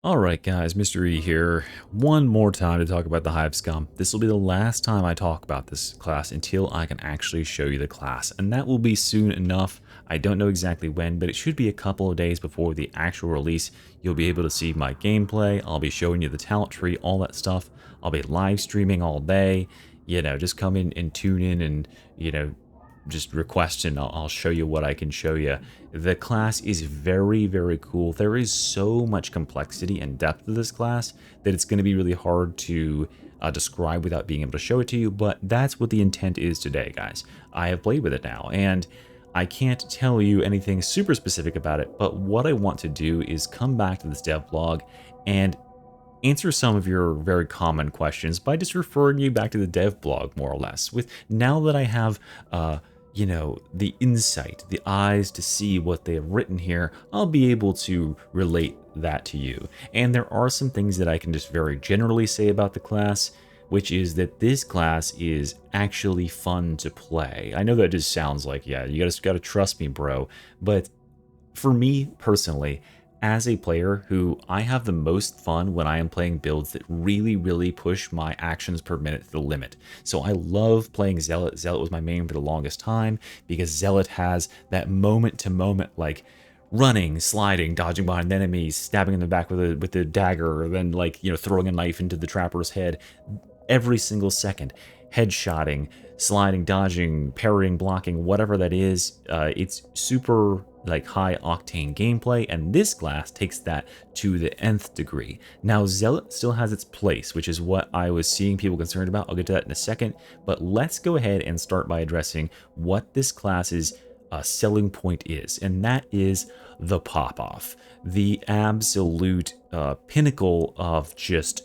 Alright guys, Mr. E here, one more time to talk about the Hive Scum. This will be the last time I talk about this class until I can actually show you the class, and that will be soon enough. I don't know exactly when, but it should be a couple of days before the actual release. You'll be able to see my gameplay, I'll be showing you the talent tree, all that stuff. I'll be live streaming all day, just come in and tune in and, just request and I'll show you what I can show you. The class is very, very cool. There is so much complexity and depth to this class that it's going to be really hard to describe without being able to show it to you, but that's what the intent is today, guys. I have played with it now, and I can't tell you anything super specific about it, but what I want to do is come back to this dev blog and answer some of your very common questions by just referring you back to the dev blog, more or less. With now that I have the insight, the eyes to see what they have written here, I'll be able to relate that to you. And there are some things that I can just very generally say about the class, which is that this class is actually fun to play. I know that just sounds like, yeah, you just gotta trust me, bro. But for me personally, as a player who I have the most fun when I am playing builds that really, really push my actions per minute to the limit. So I love playing Zealot. Zealot was my main for the longest time because Zealot has that moment-to-moment, like, running, sliding, dodging behind enemies, stabbing in the back with a dagger, or then, throwing a knife into the trapper's head every single second. Headshotting, sliding, dodging, parrying, blocking, whatever that is. It's super high octane gameplay, and this class takes that to the nth degree. Now Zealot still has its place, which is what I was seeing people concerned about. I'll get to that in a second, but let's go ahead and start by addressing what this class's selling point is, and that is the pop-off, the absolute pinnacle of just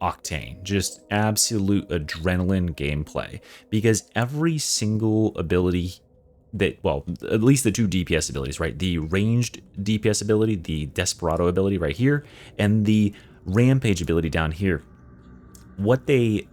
octane, just absolute adrenaline gameplay, because every single ability that, well, at least the two DPS abilities, right? The ranged DPS ability, the Desperado ability right here, and the Rampage ability down here. What they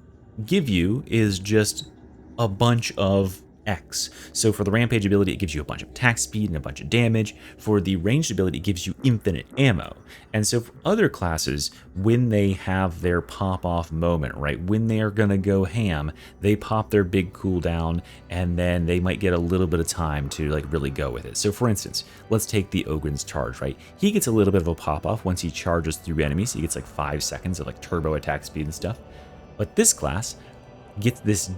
give you is just a bunch of X. So for the Rampage ability, it gives you a bunch of attack speed and a bunch of damage. For the ranged ability, it gives you infinite ammo. And so for other classes, when they have their pop-off moment, right, when they are gonna go ham, they pop their big cooldown, and then they might get a little bit of time to really go with it. So for instance, let's take the Ogren's charge, right? He gets a little bit of a pop-off once he charges through enemies. He gets 5 seconds of turbo attack speed and stuff. But this class gets this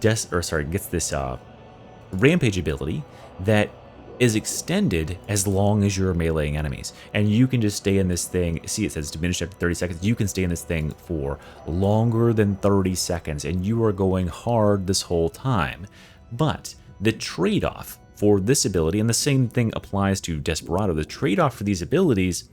Rampage ability that is extended as long as you're meleeing enemies, and you can just stay in this thing. See, it says diminished after 30 seconds. You can stay in this thing for longer than 30 seconds, and you are going hard this whole time. But the trade-off for this ability, and the same thing applies to Desperado, the trade-off for these abilities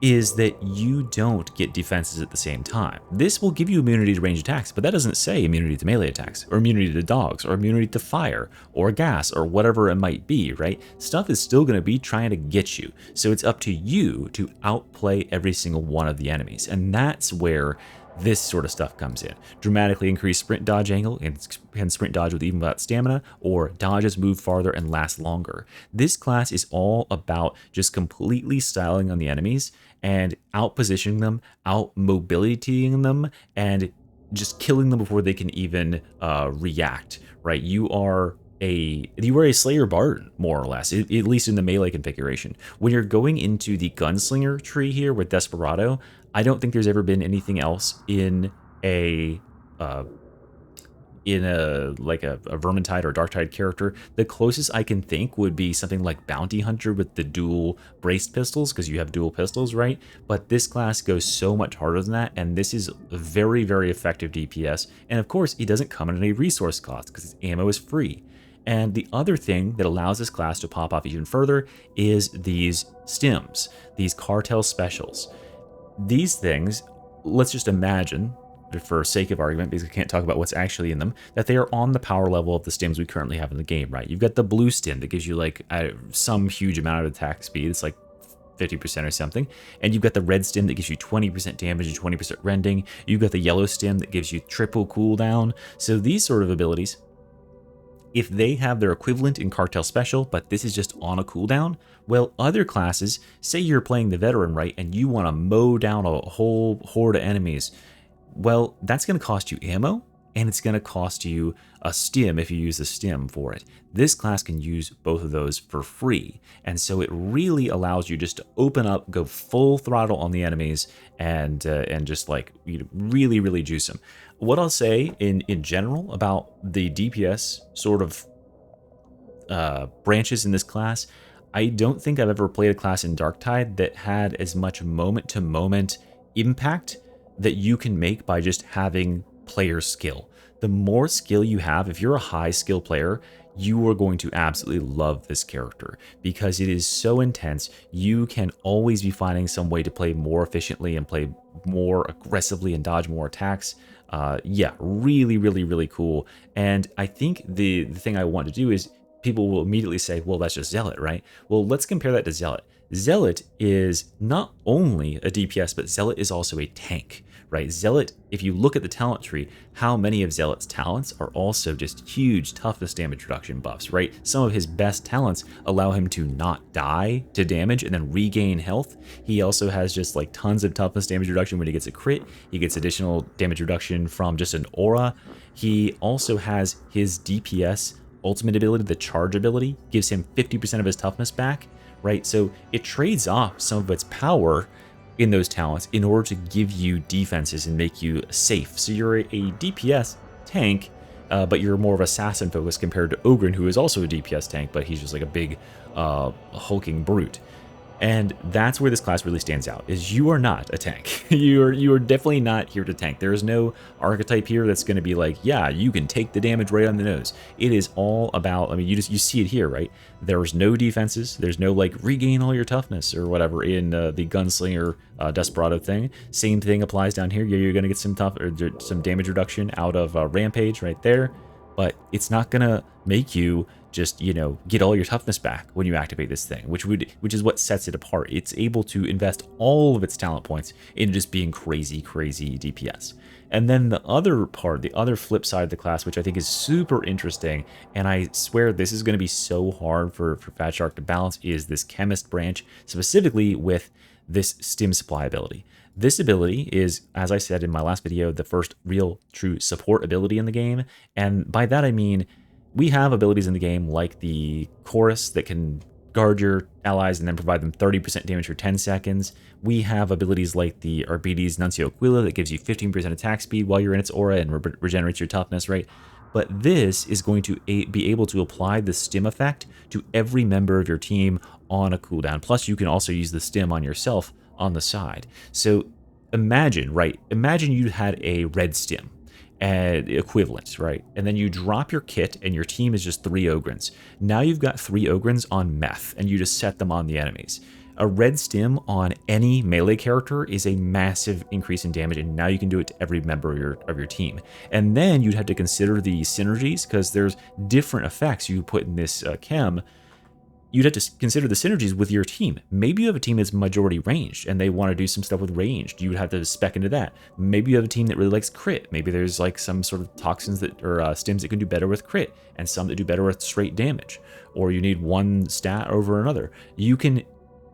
is that you don't get defenses at the same time. This will give you immunity to range attacks, but that doesn't say immunity to melee attacks, or immunity to dogs, or immunity to fire, or gas, or whatever it might be, right? Stuff is still going to be trying to get you, so it's up to you to outplay every single one of the enemies, and that's where this sort of stuff comes in. Dramatically increased sprint dodge angle, and can sprint dodge with even without stamina, or dodges move farther and last longer. This class is all about just completely styling on the enemies and out-positioning them, out-mobilitying them, and just killing them before they can even react, right? You are a Slayer Bard, more or less, at least in the melee configuration. When you're going into the Gunslinger tree here with Desperado, I don't think there's ever been anything else in a Vermintide or Darktide character. The closest I can think would be something like Bounty Hunter with the dual braced pistols, because you have dual pistols, right? But this class goes so much harder than that, and this is a very, very effective DPS. And of course, it doesn't come at any resource cost because its ammo is free. And the other thing that allows this class to pop off even further is these Stims, these cartel specials. These things, let's just imagine, for sake of argument, because we can't talk about what's actually in them, that they are on the power level of the stims we currently have in the game, right? You've got the blue stim that gives you some huge amount of attack speed. It's 50% or something. And you've got the red stim that gives you 20% damage and 20% rending. You've got the yellow stim that gives you triple cooldown. So these sort of abilities, if they have their equivalent in Cartel Special, but this is just on a cooldown, well, other classes, say you're playing the Veteran, right, and you want to mow down a whole horde of enemies, well, that's going to cost you ammo, and it's going to cost you a stim if you use the stim for it. This class can use both of those for free, and so it really allows you just to open up, go full throttle on the enemies, and just like really juice them. What I'll say in general about the DPS sort of branches in this class, I don't think I've ever played a class in Darktide that had as much moment-to-moment impact that you can make by just having player skill. The more skill you have, if you're a high skill player, you are going to absolutely love this character because it is so intense. You can always be finding some way to play more efficiently and play more aggressively and dodge more attacks. Yeah, really cool. And I think the thing I want to do is people will immediately say, well, that's just Zealot, right? Well, let's compare that to Zealot. Zealot is not only a DPS, but Zealot is also a tank, right? Zealot, if you look at the talent tree, how many of Zealot's talents are also just huge toughness damage reduction buffs, right? Some of his best talents allow him to not die to damage and then regain health. He also has just like tons of toughness damage reduction when he gets a crit. He gets additional damage reduction from just an aura. He also has his DPS ultimate ability, the charge ability, gives him 50% of his toughness back, right? So it trades off some of its power in those talents in order to give you defenses and make you safe. So you're a DPS tank, but you're more of assassin focused compared to Ogren, who is also a DPS tank, but he's just like a big hulking brute. And that's where this class really stands out, is you are not a tank. you are definitely not here to tank. There is no archetype here that's going to be like, yeah, you can take the damage right on the nose. It is all about, I mean, you see it here, right? There's no defenses. There's no like regain all your toughness or whatever in the gunslinger desperado thing. Same thing applies down here. Yeah, you're going to get some damage reduction out of rampage right there, but it's not going to make you just, get all your toughness back when you activate this thing, which is what sets it apart. It's able to invest all of its talent points into just being crazy DPS. And then the other part, the other flip side of the class, which I think is super interesting, and I swear this is going to be so hard for Fat Shark to balance, is this chemist branch, specifically with this stim supply ability. This ability is, as I said in my last video, the first real true support ability in the game, and by that I mean we have abilities in the game like the Chorus that can guard your allies and then provide them 30% damage for 10 seconds. We have abilities like the Arbides Nuncio Aquila that gives you 15% attack speed while you're in its aura and regenerates your toughness, right? But this is going to be able to apply the stim effect to every member of your team on a cooldown. Plus, you can also use the stim on yourself on the side. So imagine you had a red stim equivalent, right? And then you drop your kit and your team is just 3 Ogrins. Now you've got 3 Ogrins on meth and you just set them on the enemies. A red stim on any melee character is a massive increase in damage, and now you can do it to every member of your team. And then you'd have to consider the synergies, because there's different effects you put in this chem. You'd have to consider the synergies with your team. Maybe you have a team that's majority ranged and they want to do some stuff with ranged. You would have to spec into that. Maybe you have a team that really likes crit. Maybe there's like some sort of toxins that or stims that can do better with crit and some that do better with straight damage. Or you need one stat over another. You can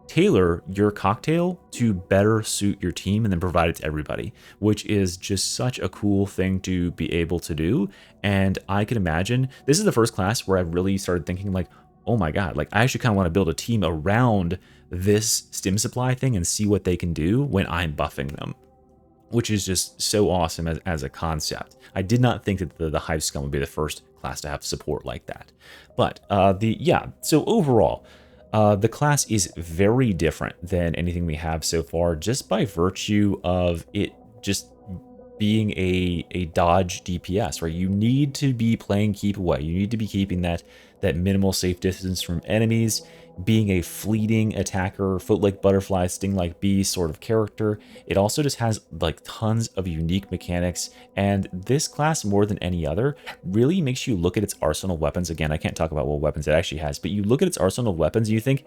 tailor your cocktail to better suit your team and then provide it to everybody, which is just such a cool thing to be able to do. And I can imagine this is the first class where I've really started thinking like, oh my god, like I actually kind of want to build a team around this stim supply thing and see what they can do when I'm buffing them, which is just so awesome as a concept. I did not think that the Hive Scum would be the first class to have support like that. But so overall, the class is very different than anything we have so far, just by virtue of it just being a dodge DPS, right? You need to be playing keep away. You need to be keeping that minimal safe distance from enemies, being a fleeting attacker, foot like butterfly, sting like bee sort of character. It also just has like tons of unique mechanics, and this class more than any other really makes you look at its arsenal of weapons. Again, I can't talk about what weapons it actually has, but you look at its arsenal of weapons and you think,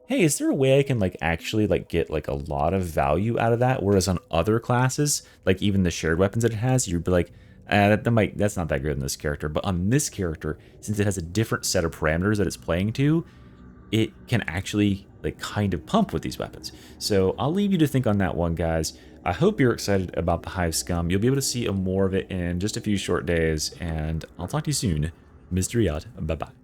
hey, is there a way I can like actually like get like a lot of value out of that? Whereas on other classes, like even the shared weapons that it has, you'd be like, That's not that good in this character, but on this character, since it has a different set of parameters that it's playing to, it can actually like kind of pump with these weapons. So I'll leave you to think on that one, guys. I hope you're excited about the Hive Scum. You'll be able to see more of it in just a few short days, and I'll talk to you soon. Mystery out. Bye-bye.